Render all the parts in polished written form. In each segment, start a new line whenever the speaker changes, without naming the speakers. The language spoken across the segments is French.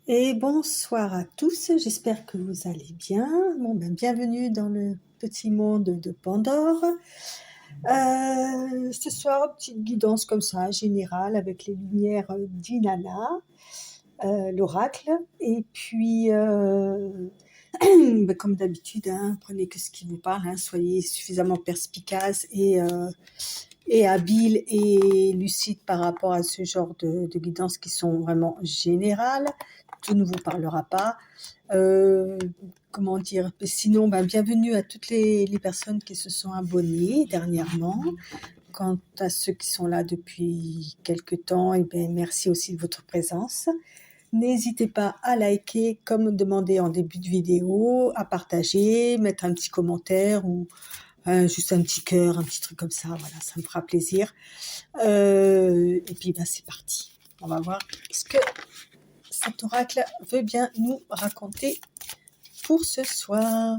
Et bonsoir à tous, j'espère que vous allez bien. Bienvenue dans le petit monde de Pandore. Ce soir, petite guidance comme ça, générale, avec les lumières d'Inanna, l'oracle. Et puis, comme d'habitude, prenez que ce qui vous parle, soyez suffisamment perspicace et habile et lucide par rapport à ce genre de guidances qui sont vraiment générales. Tout ne vous parlera pas. Comment dire, sinon, bienvenue à toutes les personnes qui se sont abonnées dernièrement. Quant à ceux qui sont là depuis quelque temps, merci aussi de votre présence. N'hésitez pas à liker, comme demandé en début de vidéo, à partager, mettre un petit commentaire ou juste un petit cœur, un petit truc comme ça. Voilà, ça me fera plaisir. Et puis, c'est parti. On va voir ce que cet oracle veut bien nous raconter pour ce soir.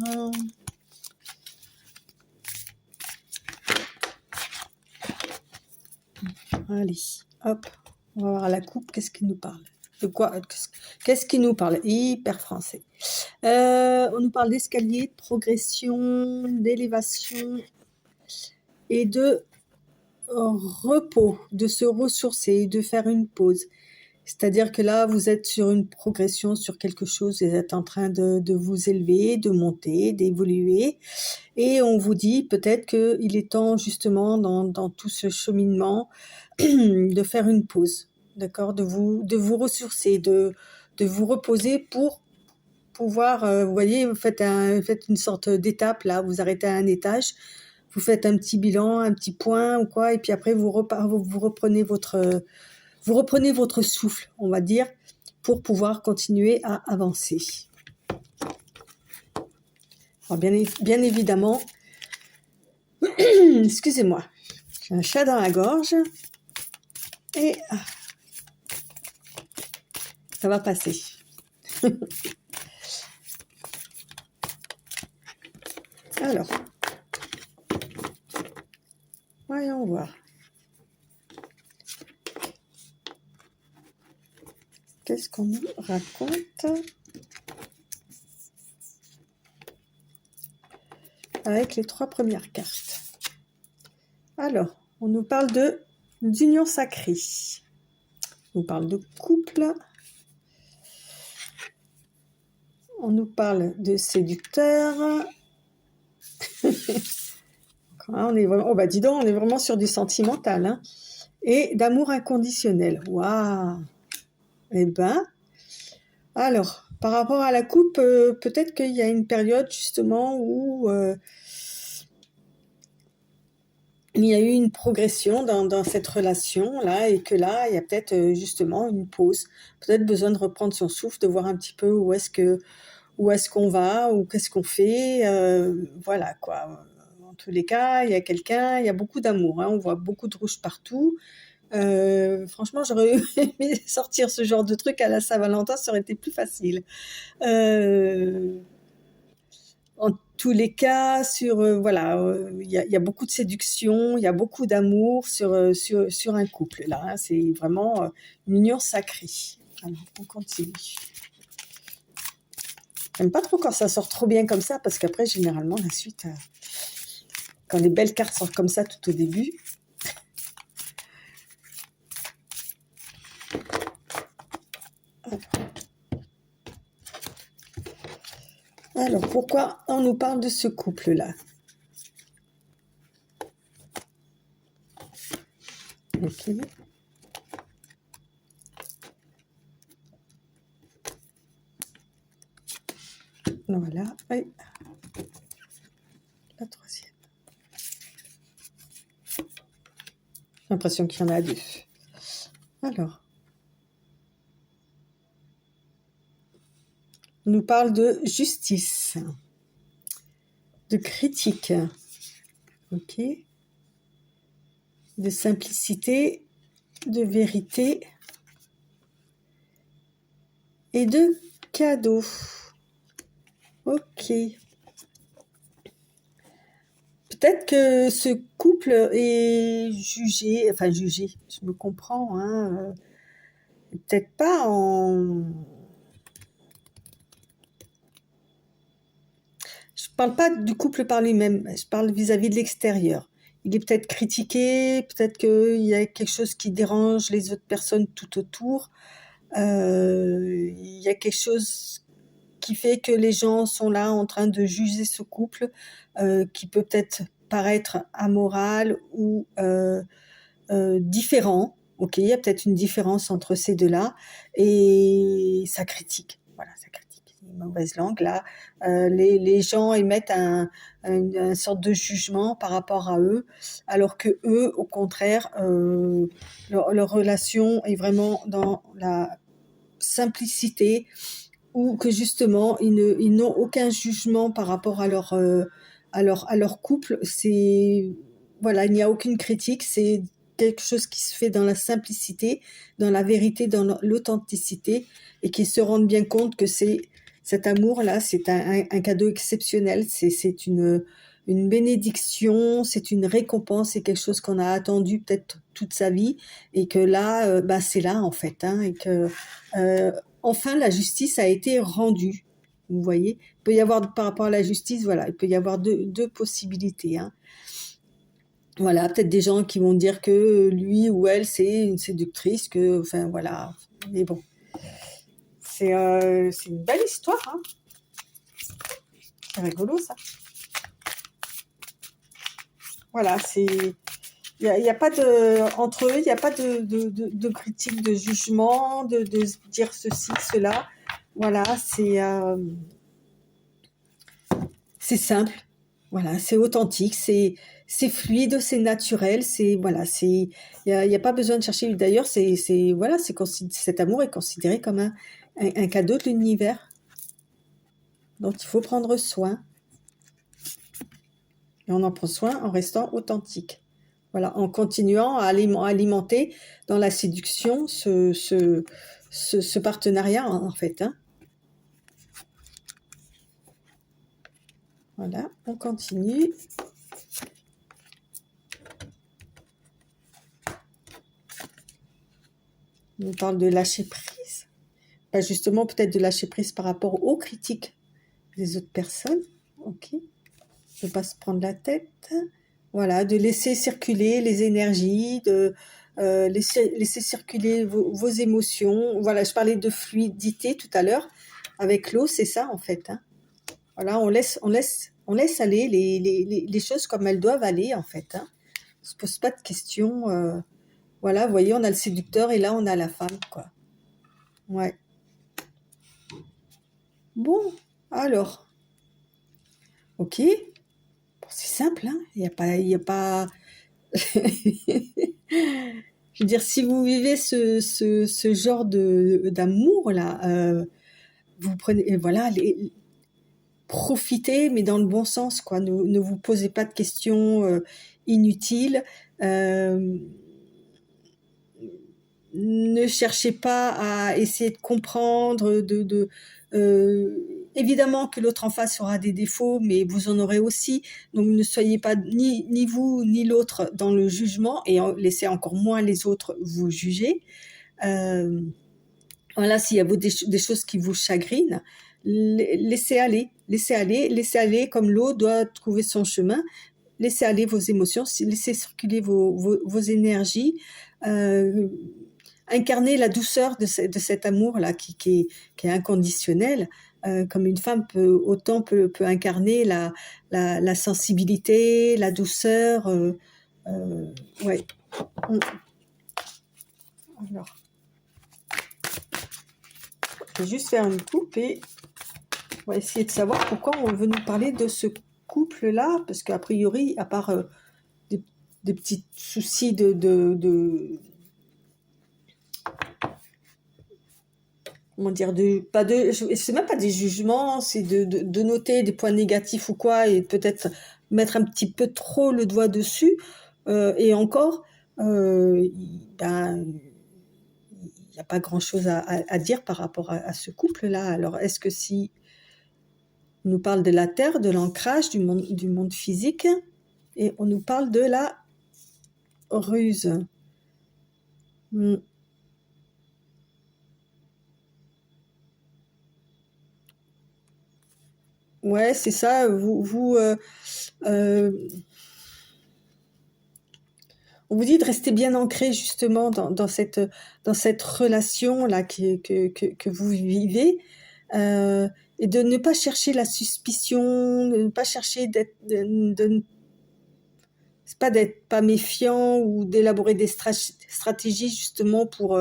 Allez, hop, on va voir la coupe, qu'est-ce qu'il nous parle? De quoi? Qu'est-ce qu'il nous parle? Hyper français. On nous parle d'escalier, de progression, d'élévation et de repos, de se ressourcer, de faire une pause. C'est-à-dire que là, vous êtes sur une progression, sur quelque chose, vous êtes en train de vous élever, de monter, d'évoluer. Et on vous dit peut-être qu'il est temps justement dans tout ce cheminement de faire une pause, d'accord, de vous ressourcer, de vous reposer pour pouvoir, vous voyez, vous faites une sorte d'étape là, vous arrêtez à un étage, vous faites un petit bilan, un petit point ou quoi, et puis après vous reprenez votre souffle, on va dire, pour pouvoir continuer à avancer. Alors bien évidemment, excusez-moi, j'ai un chat dans la gorge et ça va passer. Alors, voyons voir. Qu'est-ce qu'on nous raconte avec les 3 premières cartes? Alors, on nous parle d'union sacrée. On nous parle de couple. On nous parle de séducteur. On est vraiment, dis donc, on est vraiment sur du sentimental. Et d'amour inconditionnel. Waouh! Alors, par rapport à la coupe, peut-être qu'il y a une période justement où il y a eu une progression dans cette relation-là et que là, il y a peut-être justement une pause. Peut-être besoin de reprendre son souffle, de voir un petit peu où est-ce qu'on va ou qu'est-ce qu'on fait. Voilà quoi. En tous les cas, il y a quelqu'un, il y a beaucoup d'amour. On voit beaucoup de rouge partout. Franchement, j'aurais aimé sortir ce genre de truc à la Saint-Valentin, ça aurait été plus facile. En tous les cas, il y a beaucoup de séduction, il y a beaucoup d'amour sur un couple là. C'est vraiment une union sacrée. Alors, on continue. J'aime pas trop quand ça sort trop bien comme ça, parce qu'après, généralement, la suite, quand les belles cartes sortent comme ça tout au début. Alors, pourquoi on nous parle de ce couple-là? Ok. Voilà. Oui. La troisième. J'ai l'impression qu'il y en a 2. Alors. On nous parle de justice, de critique, ok, de simplicité, de vérité et de cadeau. Ok. Peut-être que ce couple est jugé, je me comprends, peut-être pas parle pas du couple par lui-même, je parle vis-à-vis de l'extérieur. Il est peut-être critiqué, peut-être qu'il y a quelque chose qui dérange les autres personnes tout autour. Il y a quelque chose qui fait que les gens sont là en train de juger ce couple, qui peut peut-être paraître amoral ou différent. Ok, il y a peut-être une différence entre ces deux-là et ça critique. Voilà, ça critique. Une mauvaise langue là. Les gens émettent un sorte de jugement par rapport à eux, alors que eux, au contraire, leur relation est vraiment dans la simplicité, ou que justement ils n'ont aucun jugement par rapport à leur couple. C'est voilà, il n'y a aucune critique, c'est quelque chose qui se fait dans la simplicité, dans la vérité, dans l'authenticité, et qui se rendent bien compte que cet amour-là, c'est un cadeau exceptionnel, c'est une bénédiction, c'est une récompense, c'est quelque chose qu'on a attendu peut-être toute sa vie, et que là, bah, c'est là en fait, hein, et que enfin la justice a été rendue. Vous voyez, il peut y avoir par rapport à la justice, voilà, il peut y avoir deux possibilités, hein. Voilà, peut-être des gens qui vont dire que lui ou elle c'est une séductrice, que enfin voilà, mais bon, c'est une belle histoire, hein. C'est rigolo ça. Voilà, il y a pas de entre eux, il n'y a pas de critique, de jugement, de dire ceci, cela. Voilà, c'est simple, voilà, c'est authentique, c'est fluide, c'est naturel, c'est voilà, il y a pas besoin de chercher. D'ailleurs, voilà, cet amour est considéré comme un cadeau de l'univers dont il faut prendre soin. Et on en prend soin en restant authentique. Voilà, en continuant à alimenter dans la séduction ce partenariat en fait, hein. Voilà, on continue. On parle de lâcher prise. Bah justement, peut-être de lâcher prise par rapport aux critiques des autres personnes. Ok. De ne pas se prendre la tête. Voilà, de laisser circuler les énergies, de laisser circuler vos émotions. Voilà, je parlais de fluidité tout à l'heure. Avec l'eau, c'est ça en fait, hein. Voilà, on laisse aller les choses comme elles doivent aller en fait, hein. On ne se pose pas de questions. Voilà, vous voyez, on a le séducteur et là on a la femme, quoi. Ouais. Bon, alors, ok. Bon, c'est simple, hein. Il y a pas. Je veux dire, si vous vivez ce genre d'amour là, vous prenez, voilà, profitez, mais dans le bon sens, quoi. Ne vous posez pas de questions inutiles. Euh, Ne cherchez pas à essayer de comprendre, évidemment que l'autre en face aura des défauts, mais vous en aurez aussi. Donc ne soyez pas ni vous ni l'autre dans le jugement, et laissez encore moins les autres vous juger. Euh, voilà, s'il y a des choses qui vous chagrinent, laissez aller comme l'eau doit trouver son chemin. Laissez aller vos émotions, laissez circuler vos énergies. Euh, Incarner la douceur de cet amour-là qui est inconditionnel, comme une femme peut incarner la sensibilité, la douceur. Ouais. Alors, je vais juste faire une coupe et on va essayer de savoir pourquoi on veut nous parler de ce couple-là, parce qu'a priori, à part des petits soucis comment dire, c'est même pas des jugements, c'est de noter des points négatifs ou quoi, et peut-être mettre un petit peu trop le doigt dessus, et encore, ben, il n'y a pas grand-chose à dire par rapport à ce couple-là. Alors, est-ce que si on nous parle de la Terre, de l'ancrage, du monde physique, et on nous parle de la ruse. ouais, c'est ça. Euh, on vous dit de rester bien ancré justement dans cette relation-là que vous vivez, euh, et de ne pas chercher la suspicion, de ne pas chercher c'est pas d'être pas méfiant ou d'élaborer des stratégies justement pour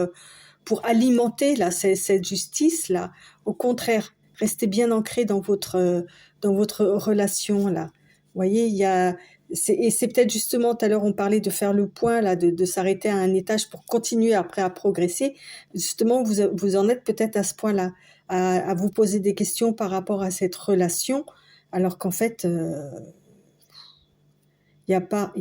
alimenter là cette justice là. Au contraire, restez bien ancré dans votre relation là. Vous voyez, et c'est peut-être justement tout à l'heure on parlait de faire le point là, de s'arrêter à un étage pour continuer après à progresser. Justement, vous en êtes peut-être à ce point-là, à vous poser des questions par rapport à cette relation, alors qu'en fait, il y a pas,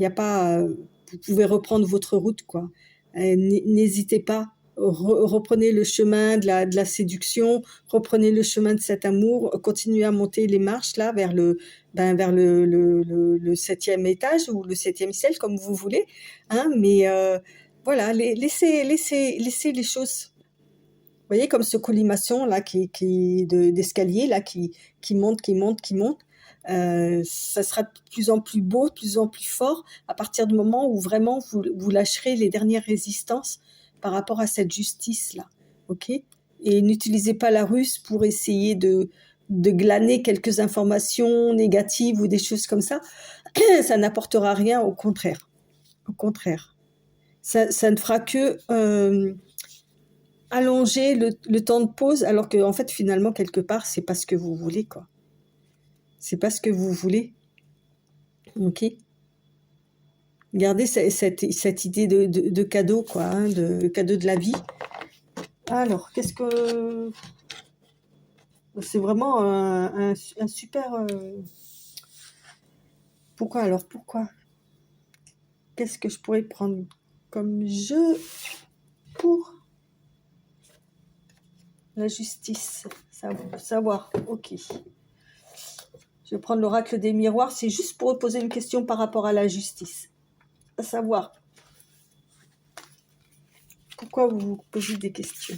vous pouvez reprendre votre route, quoi. N'hésitez pas, reprenez le chemin de la séduction, reprenez le chemin de cet amour, continuez à monter les marches là vers le septième étage ou le septième ciel, comme vous voulez, hein, mais voilà, laissez les choses. Vous voyez, comme ce colimaçon là d'escalier là qui monte, qui monte, qui monte. Ça sera de plus en plus beau, de plus en plus fort à partir du moment où vraiment vous lâcherez les dernières résistances par rapport à cette justice-là. OK? Et n'utilisez pas la ruse pour essayer de glaner quelques informations négatives ou des choses comme ça. Ça n'apportera rien, au contraire. Au contraire. Ça ne fera que allonger le temps de pause, alors que en fait, finalement, quelque part, c'est pas ce que vous voulez, quoi. C'est pas ce que vous voulez. OK? Gardez cette idée de cadeau, quoi, hein, de cadeau de la vie. Alors, qu'est-ce que... C'est vraiment un super... Pourquoi alors? Pourquoi? Qu'est-ce que je pourrais prendre comme jeu pour la justice? Savoir. OK. Je vais prendre l'oracle des miroirs. C'est juste pour poser une question par rapport à la justice. À savoir, pourquoi vous vous posez des questions?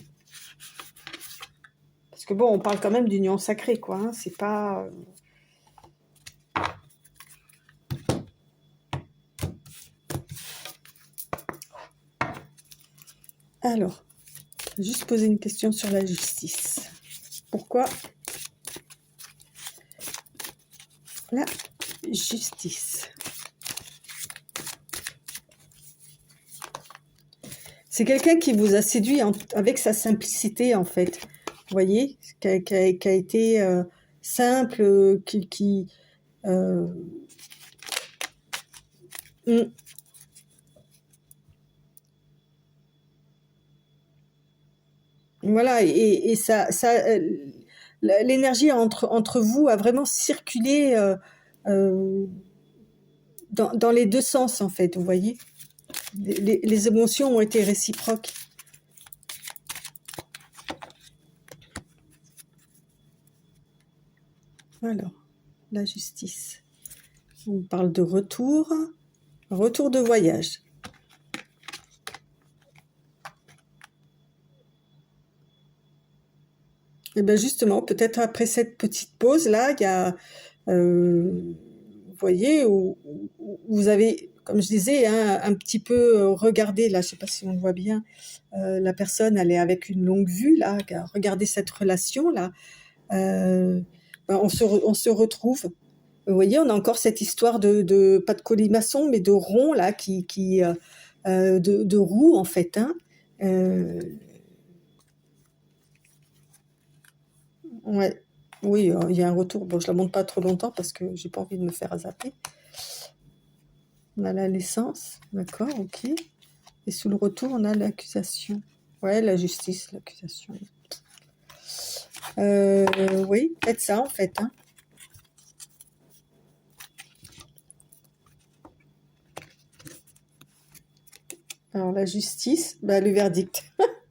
Parce que bon, on parle quand même d'union sacrée, quoi. Hein, c'est pas... Alors, je vais juste poser une question sur la justice. Pourquoi la justice? C'est quelqu'un qui vous a séduit avec sa simplicité, en fait. Vous voyez, qui a été simple, euh, mm, voilà, et l'énergie entre vous a vraiment circulé euh, dans les deux sens, en fait, vous voyez. Les émotions ont été réciproques. Alors, la justice. On parle de retour de voyage. Et bien justement, peut-être après cette petite pause-là, il y a, vous voyez, où vous avez, comme je disais, hein, un petit peu regardé, là, je ne sais pas si on le voit bien, la personne, elle est avec une longue vue, là, regardez cette relation-là, ben, on se retrouve. Vous voyez, on a encore cette histoire pas de colimaçon, mais de rond, là, de roue, en fait, hein. Ouais. Oui, il y a un retour. Bon, je la monte pas trop longtemps parce que j'ai pas envie de me faire zapper. On a la naissance, d'accord, ok. Et sous le retour, on a l'accusation. Ouais, la justice, l'accusation. Oui, faites ça en fait, hein. Alors la justice, bah, le verdict.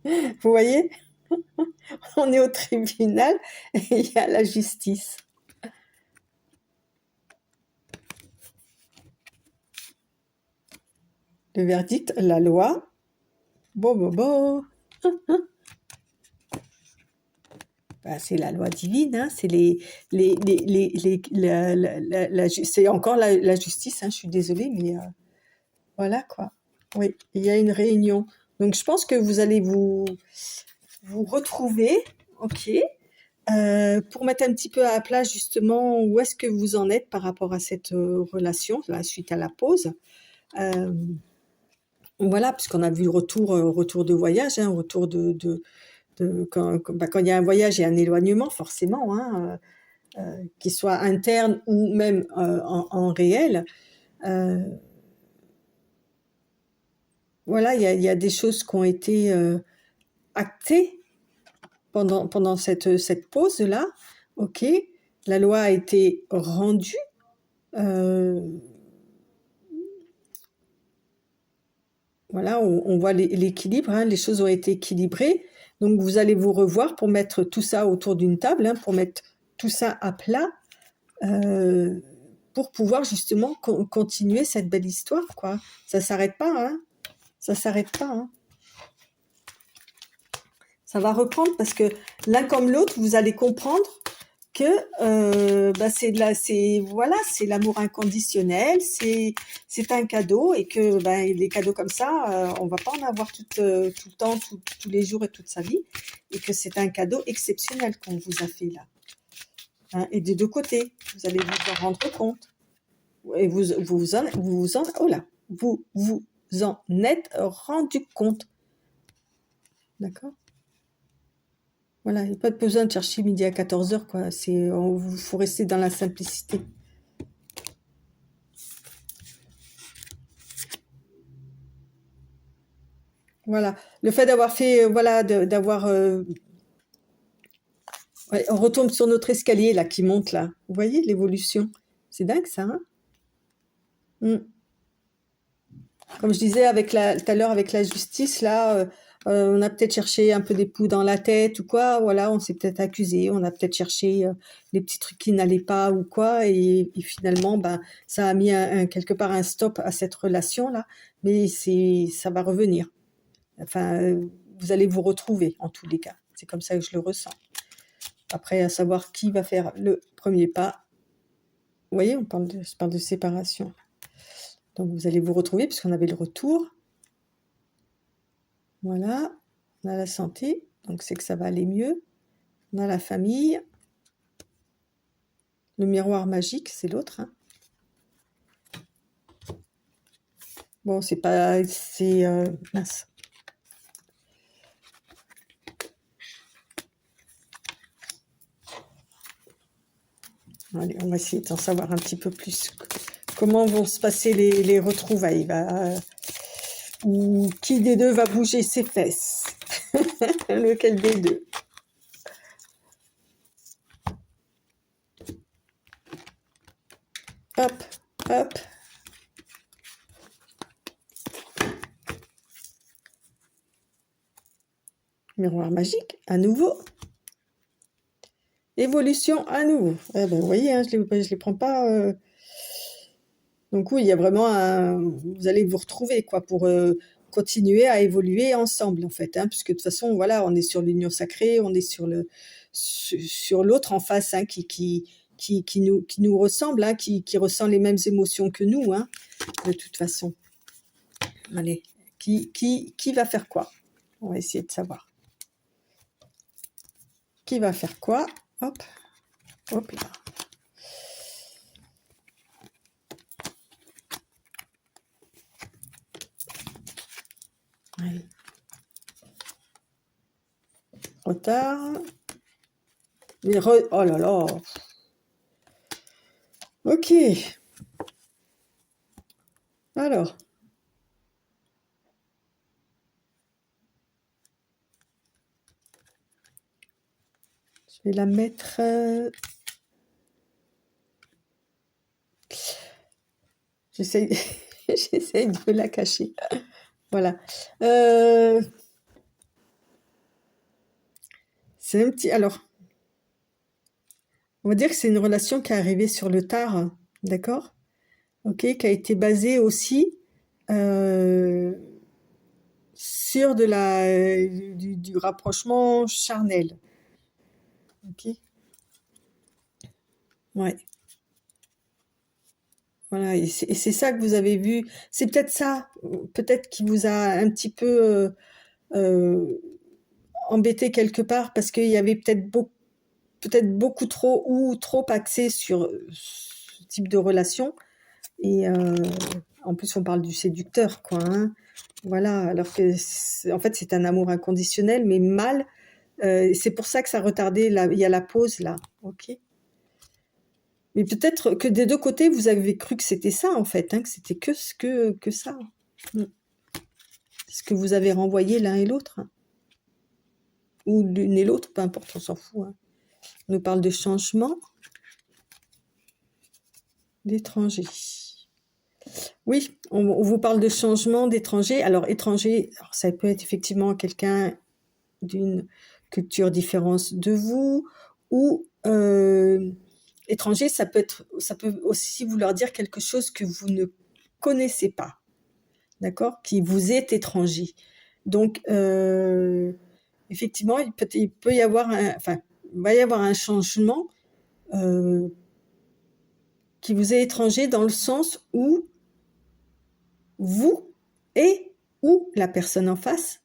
Vous voyez, on est au tribunal et il y a la justice. Le verdict, la loi. Bon, bon, bon. bah, c'est la loi divine, hein, c'est c'est encore la justice, hein, je suis désolée, mais voilà quoi. Oui, il y a une réunion. Donc je pense que vous allez vous retrouver, ok, pour mettre un petit peu à plat justement où est-ce que vous en êtes par rapport à cette relation, là, suite à la pause. Euh, voilà, puisqu'on a vu le retour de voyage, hein, retour quand il y a un voyage, il y a un éloignement forcément, hein, qu'il soit interne ou même en réel. Euh, voilà, il y a des choses qui ont été actées pendant cette pause-là. Ok, la loi a été rendue. euh, Voilà, on voit l'équilibre, hein, les choses ont été équilibrées. Donc vous allez vous revoir pour mettre tout ça autour d'une table, hein, pour mettre tout ça à plat, euh, pour pouvoir justement continuer cette belle histoire, quoi. Ça s'arrête pas, hein. Ça s'arrête pas, hein. Ça va reprendre parce que l'un comme l'autre, vous allez comprendre que bah, voilà, c'est l'amour inconditionnel, c'est un cadeau et que bah, les cadeaux comme ça, on va pas en avoir tout le temps, tous les jours et toute sa vie, et que c'est un cadeau exceptionnel qu'on vous a fait là. Hein, et des deux côtés, vous allez vous en rendre compte. Et vous en êtes rendu compte. D'accord? Voilà, il n'y a pas besoin de chercher midi à 14h, quoi. Il faut rester dans la simplicité. Voilà. Le fait d'avoir fait, voilà, d'avoir... ouais, on retombe sur notre escalier, là, qui monte, là. Vous voyez l'évolution? C'est dingue, ça, hein? Mm. Comme je disais tout à l'heure avec la justice, là, on a peut-être cherché un peu des poux dans la tête ou quoi, voilà, on s'est peut-être accusé, on a peut-être cherché des petits trucs qui n'allaient pas ou quoi, et finalement, ben, ça a mis quelque part un stop à cette relation-là, mais ça va revenir. Enfin, vous allez vous retrouver en tous les cas. C'est comme ça que je le ressens. Après, à savoir qui va faire le premier pas. Vous voyez, je parle de séparation. Donc, vous allez vous retrouver puisqu'on avait le retour. Voilà, on a la santé, donc c'est que ça va aller mieux. On a la famille. Le miroir magique, c'est l'autre. Hein. Bon, c'est pas... C'est... mince. Allez, on va essayer d'en savoir un petit peu plus. Comment vont se passer les retrouvailles ou qui des deux va bouger ses fesses? Lequel des deux? Hop, hop. Miroir magique, à nouveau. Évolution, à nouveau. Eh ben, vous voyez, hein, je les prends pas... Donc oui, il y a vraiment vous allez vous retrouver quoi pour continuer à évoluer ensemble en fait, hein, puisque de toute façon voilà, on est sur l'union sacrée, on est sur l'autre en face, hein, qui nous ressemble, hein, qui ressent les mêmes émotions que nous, hein, de toute façon. Allez, qui va faire quoi? On va essayer de savoir. Qui va faire quoi? Hop, hop là. Allez. Retard. Oh là là. Ok. Alors. Je vais la mettre... J'essaye de la cacher. Voilà. C'est un petit... Alors, on va dire que c'est une relation qui est arrivée sur le tard, hein, d'accord? Ok, qui a été basée aussi sur du rapprochement charnel. OK. Ouais. Voilà et c'est ça que vous avez vu. C'est peut-être ça, peut-être qui vous a un petit peu, heu, embêté quelque part parce qu'il y avait peut-être beaucoup trop ou trop axé sur, ce type de relation et en plus on parle du séducteur quoi, hein. Voilà, alors que en fait c'est un amour inconditionnel mais mal, c'est pour ça que ça retardait il y a la pause là, OK. Mais peut-être que des 2 côtés vous avez cru que c'était ça en fait, hein, que c'était que ça. Mmh. Ce que vous avez renvoyé l'un et l'autre, hein. Ou l'une et l'autre, peu importe, on s'en fout, hein. On nous parle de changement d'étranger. Oui, on vous parle de changement d'étranger. Alors étranger, alors ça peut être effectivement quelqu'un d'une culture différente de vous ou étranger, ça peut aussi vouloir dire quelque chose que vous ne connaissez pas, d'accord? Qui vous est étranger. Donc effectivement, il peut y avoir enfin, il va y avoir un changement qui vous est étranger dans le sens où vous et ou la personne en face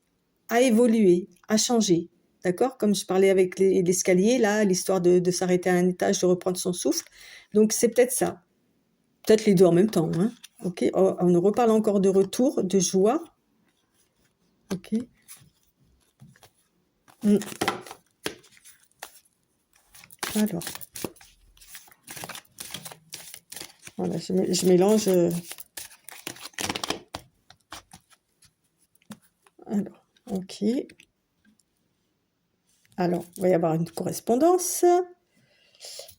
a évolué, a changé. D'accord? Comme je parlais avec l'escalier, là, l'histoire de s'arrêter à un étage, de reprendre son souffle. Donc, c'est peut-être ça. Peut-être les deux en même temps. Hein? OK? On nous reparle encore de retour, de joie. OK? Mm. Alors, voilà, je mélange. Alors, OK. Alors, il va y avoir une correspondance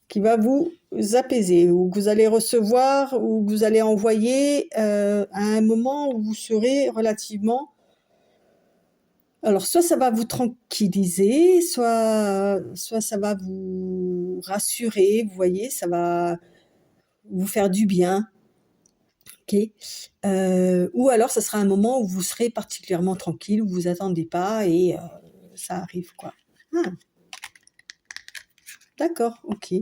qui va vous apaiser, ou que vous allez recevoir, ou que vous allez envoyer à un moment où vous serez relativement... Alors, soit ça va vous tranquilliser, soit ça va vous rassurer, vous voyez, ça va vous faire du bien, ok. Ou alors, ça sera un moment où vous serez particulièrement tranquille, où vous attendez pas et ça arrive, quoi. Ah, d'accord, ok.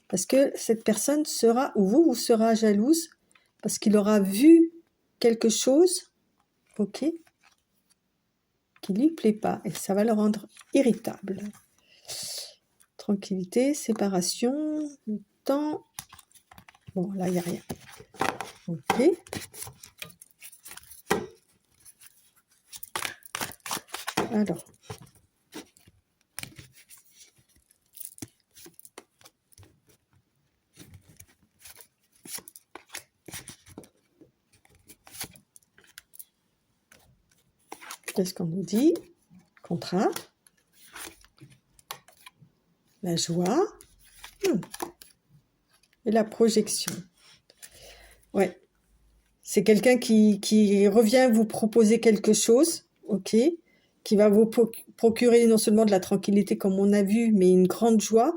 Parce que cette personne sera, ou vous sera jalouse, parce qu'il aura vu quelque chose, ok, qui lui plaît pas, et ça va le rendre irritable. Tranquillité, séparation, temps. Bon, là, il n'y a rien. Ok. Alors. Qu'est-ce qu'on nous dit? Contrat. La joie. Et la projection. Ouais. C'est quelqu'un qui revient vous proposer quelque chose, ok, qui va vous procurer non seulement de la tranquillité comme on a vu, mais une grande joie.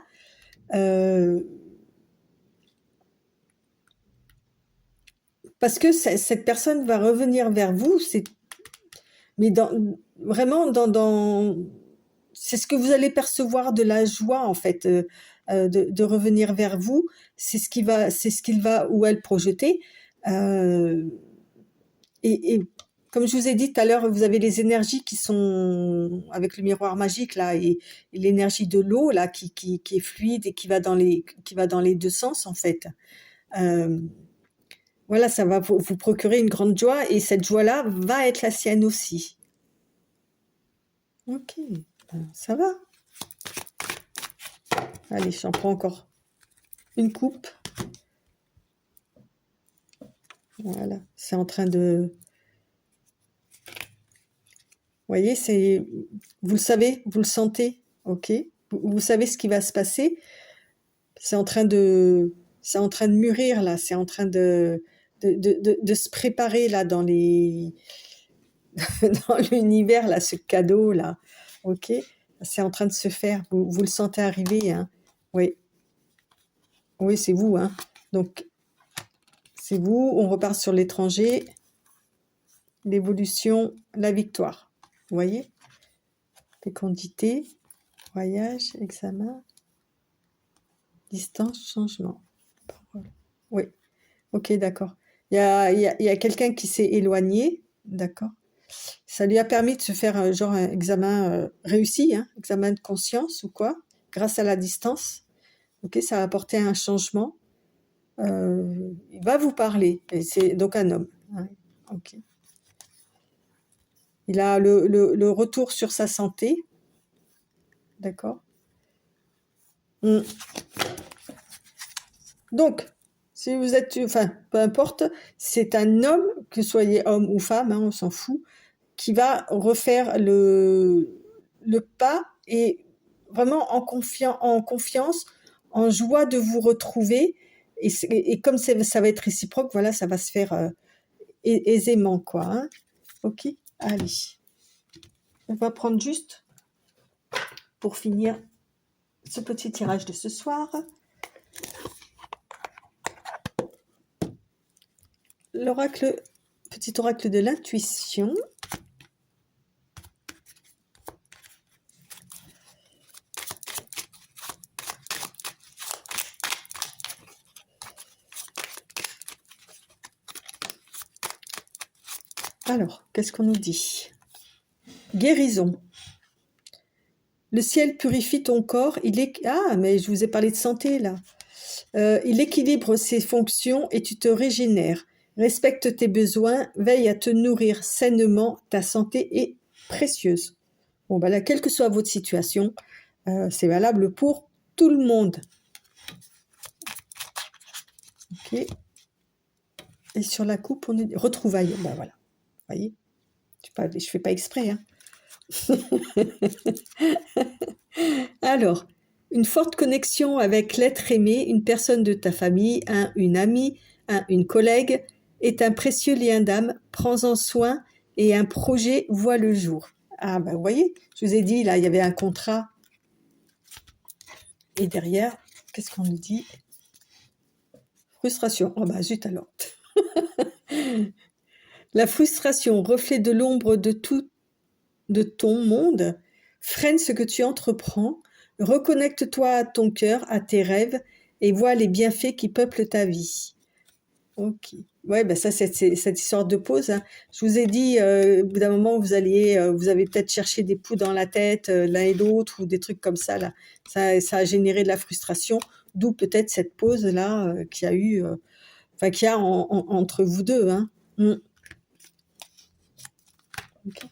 Parce que cette personne va revenir vers vous, mais vraiment c'est ce que vous allez percevoir de la joie en fait, de revenir vers vous. C'est ce qu'il va ou elle projeter. Et comme je vous ai dit tout à l'heure, vous avez les énergies qui sont avec le miroir magique là et l'énergie de l'eau là qui est fluide et qui va dans les deux sens en fait. Voilà, ça va vous procurer une grande joie et cette joie-là va être la sienne aussi. Ok, ça va. Allez, j'en prends encore une coupe. Voilà, c'est en train de... Vous voyez, vous le savez, vous le sentez, ok. Vous savez ce qui va se passer. C'est en train de mûrir là, c'est en train de se préparer là dans dans l'univers là, ce cadeau là, ok. C'est en train de se faire. Vous le sentez arriver, hein. Oui, oui, c'est vous, hein. Donc c'est vous. On repart sur l'étranger, l'évolution, la victoire. Vous voyez, fécondité, voyage, examen. Distance, changement. Parole. Oui, ok, d'accord. Il y a quelqu'un qui s'est éloigné, d'accord. Ça lui a permis de se faire genre un examen réussi, hein, examen de conscience ou quoi, grâce à la distance. Ok, ça a apporté un changement. Il va vous parler, et c'est donc un homme. Ouais, ok. Il a le retour sur sa santé, d'accord. Donc, si vous êtes, enfin, peu importe, c'est un homme, que soyez homme ou femme, hein, on s'en fout, qui va refaire le pas et vraiment en confiance, en joie de vous retrouver. Et comme ça va être réciproque, voilà, ça va se faire aisément, quoi. Hein. Ok, allez. On va prendre juste, pour finir, ce petit tirage de ce soir. L'oracle, petit oracle de l'intuition. Alors, qu'est-ce qu'on nous dit? Guérison. Le ciel purifie ton corps. Ah, mais je vous ai parlé de santé, là. Il équilibre ses fonctions et tu te régénères. Respecte tes besoins, veille à te nourrir sainement. Ta santé est précieuse. Bon, ben là, quelle que soit votre situation, c'est valable pour tout le monde. Ok. Et sur la coupe, on est retrouvailles. Ben voilà. Vous voyez, je fais pas exprès, hein. Alors, une forte connexion avec l'être aimé, une personne de ta famille, une amie, une collègue, est un précieux lien d'âme. Prends-en soin et un projet voit le jour. Ah ben vous voyez, je vous ai dit, là, il y avait un contrat. Et derrière, qu'est-ce qu'on nous dit? Frustration. Oh ben zut alors. La frustration, reflet de l'ombre de tout de ton monde, freine ce que tu entreprends, reconnecte-toi à ton cœur, à tes rêves, et vois les bienfaits qui peuplent ta vie. Ok. Ouais, ben ça, c'est cette histoire de pause. Hein. Je vous ai dit, au bout d'un moment, vous avez peut-être cherché des poux dans la tête, l'un et l'autre, ou des trucs comme ça, là. Ça a généré de la frustration, d'où peut-être cette pause-là qu'il y a eu, enfin, qu'il y a entre vous deux. Hein. Ok.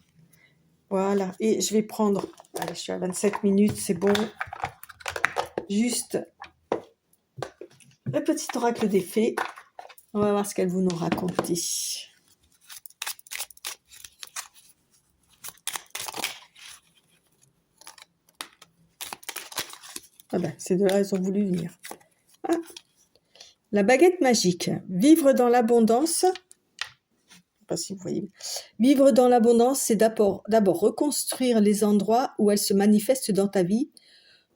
Voilà, et je vais prendre, allez, je suis à 27 minutes, c'est bon, juste le petit oracle des fées. On va voir ce qu'elles vont nous raconter. Ah ben, ces deux-là, elles ont voulu venir. Ah. La baguette magique. Vivre dans l'abondance. Je ne sais pas si vous voyez. Vivre dans l'abondance, c'est d'abord reconstruire les endroits où elles se manifestent dans ta vie.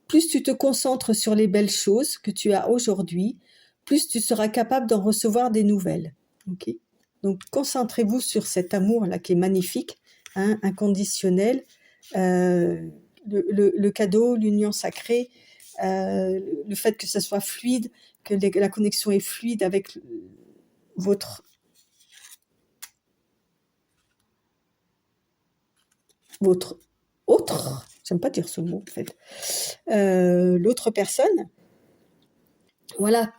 Plus tu te concentres sur les belles choses que tu as aujourd'hui, plus tu seras capable d'en recevoir des nouvelles. Ok. Donc, concentrez-vous sur cet amour-là qui est magnifique, hein, inconditionnel, le cadeau, l'union sacrée, le fait que ça soit fluide, que la connexion est fluide avec votre autre, j'aime pas dire ce mot en fait, l'autre personne. Voilà,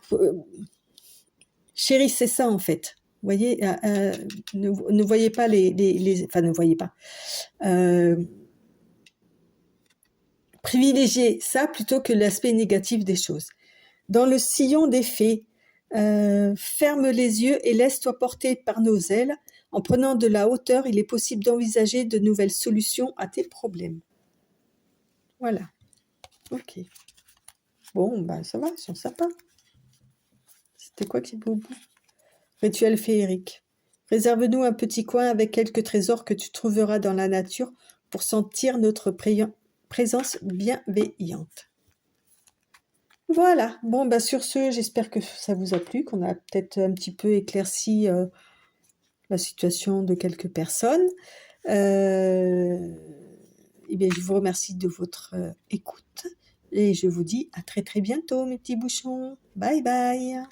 chérissez ça en fait. Vous voyez, ne voyez pas enfin ne voyez pas. Privilégiez ça plutôt que l'aspect négatif des choses. Dans le sillon des fées, ferme les yeux et laisse-toi porter par nos ailes. En prenant de la hauteur, il est possible d'envisager de nouvelles solutions à tes problèmes. Voilà. Ok. Bon, ben ça va, ils sont sympas. C'était quoi qui est beau? Rituel féerique. Réserve-nous un petit coin avec quelques trésors que tu trouveras dans la nature pour sentir notre présence bienveillante. Voilà. Bon, bah sur ce, j'espère que ça vous a plu, qu'on a peut-être un petit peu éclairci la situation de quelques personnes. Eh bien, je vous remercie de votre écoute et je vous dis à très très bientôt mes petits bouchons. Bye bye.